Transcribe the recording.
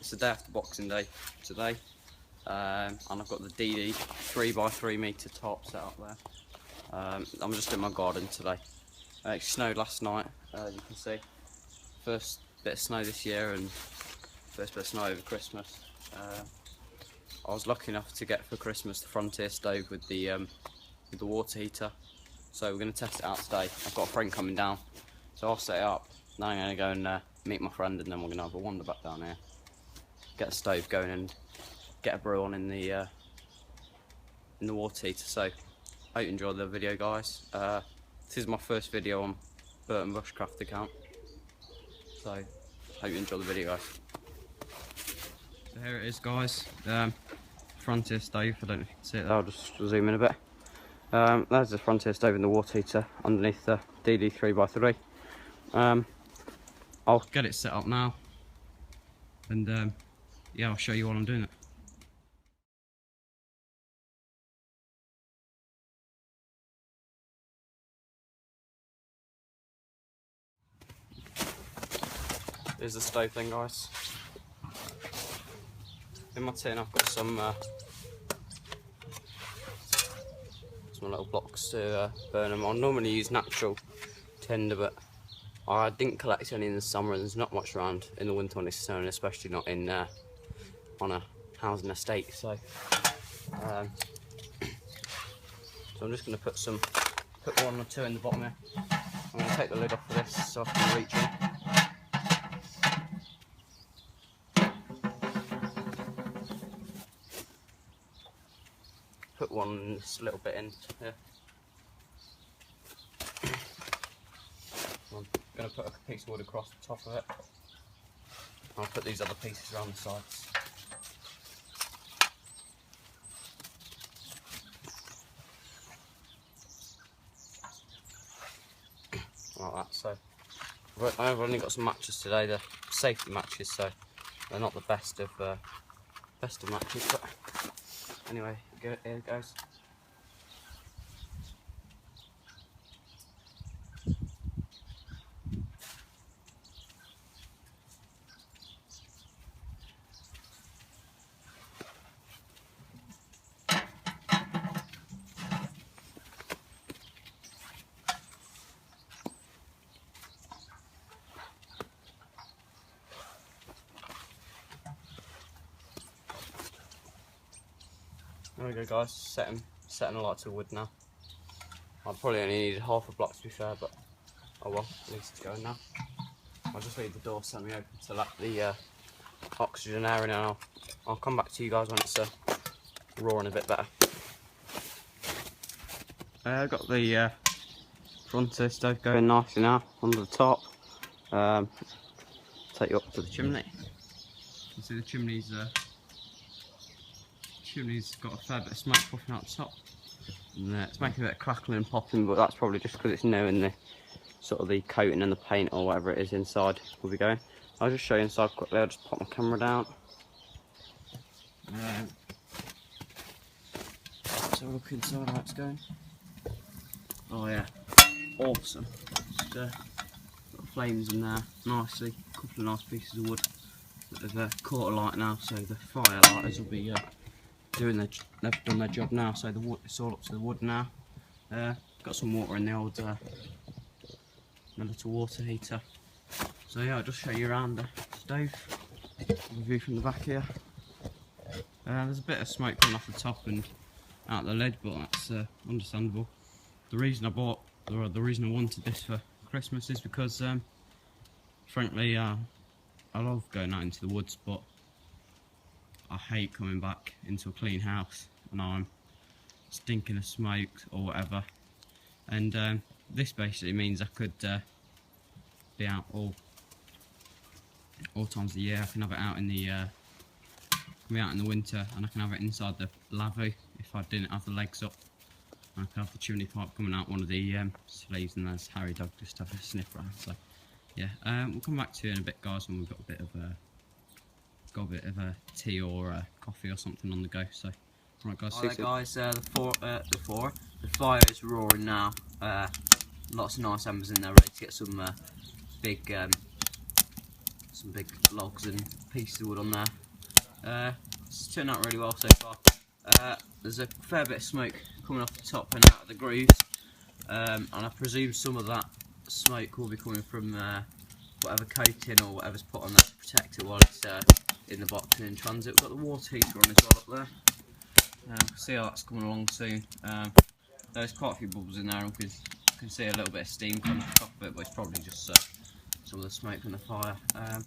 It's the day after Boxing Day today, and I've got the DD 3x3 metre top set up there. I'm just in my garden today. It snowed last night, as you can see. First bit of snow this year and first bit of snow over Christmas. I was lucky enough to get for Christmas the Frontier stove with the water heater. So we're going to test it out today. I've got a friend coming down, so I'll set it up. Then I'm going to go and meet my friend, and then we're going to have a wander back down here, get the stove going and get a brew on in the water heater. So I hope you enjoyed the video, guys. This is my first video on Burton Bushcraft account, so hope you enjoy the video, guys. So here it is, guys. Frontier stove. I don't know if you can see it. I'll just zoom in a bit. There's the Frontier stove and the water heater underneath the DD 3x3. I'll get it set up now, and yeah, I'll show you while I'm doing it. Here's the stove thing, guys. In my tin I've got some little blocks to burn them on. Normally use natural tinder, but I didn't collect any in the summer, and there's not much around in the winter when it's snowing, especially not in on a housing estate. So I'm just going to put one or two in the bottom here. I'm going to take the lid off of this so I can reach it. Put one this little bit in here. I'm going to put a piece of wood across the top of it. I'll put these other pieces around the sides. Like that. So I've only got some matches today. They're safety matches, so they're not the best of matches. But anyway, here it goes. There we go, guys. Setting a lot to wood now. I probably only needed half a block to be fair, but oh well, at least it's going now. I'll just leave the door semi-open to let the oxygen air in, and I'll come back to you guys when it's roaring a bit better. I've got the Frontier stove going nicely now under the top. Take you up to the chimney. You see the chimney's got a fair bit of smoke puffing out the top, and it's making a bit of crackling and popping, but that's probably just because it's new and the sort of the coating and the paint or whatever it is inside will be going. I'll just show you inside quickly. I'll just pop my camera down. So look inside how it's going. Oh yeah, awesome. Just got flames in there nicely. A couple of nice pieces of wood that have caught a light now, so the fire lighters will be they've done their job now. So the wood, it's all up to the wood now. Got some water in the old my little water heater. So yeah, I'll just show you around the stove. View from the back here. There's a bit of smoke coming off the top and out the lid, but that's understandable. The reason the reason I wanted this for Christmas is because frankly I love going out into the woods, but I hate coming back into a clean house and I'm stinking of smoke or whatever. And this basically means I could be out all times of the year. I can have it out in the winter, and I can have it inside the lavvy if I didn't have the legs up. I can have the chimney pipe coming out one of the sleeves, and there's Harry Dog just have a sniff around. So yeah, we'll come back to you in a bit, guys, when we've got a bit of a tea or coffee or something on the go. So right, guys. Alright, guys. The fire is roaring now. Lots of nice embers in there, ready to get some big some big logs and pieces of wood on there. It's turned out really well so far. There's a fair bit of smoke coming off the top and out of the grooves, and I presume some of that smoke will be coming from whatever coating or whatever's put on there to protect it while it's in the box and in transit. We've got the water heater on as well up there. See how that's coming along soon. There's quite a few bubbles in there, and you can see a little bit of steam coming off of it, but it's probably just some of the smoke from the fire.